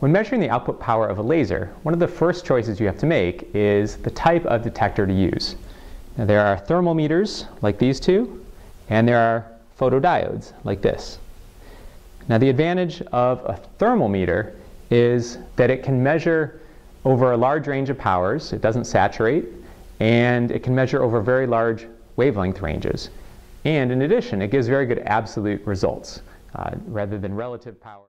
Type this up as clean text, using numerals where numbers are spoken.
When measuring the output power of a laser, one of the first choices you have to make is the type of detector to use. Now, there are thermometers, like these two, and there are photodiodes, like this. Now, the advantage of a thermometer is that it can measure over a large range of powers, it doesn't saturate, and it can measure over very large wavelength ranges. And in addition, it gives very good absolute results rather than relative power.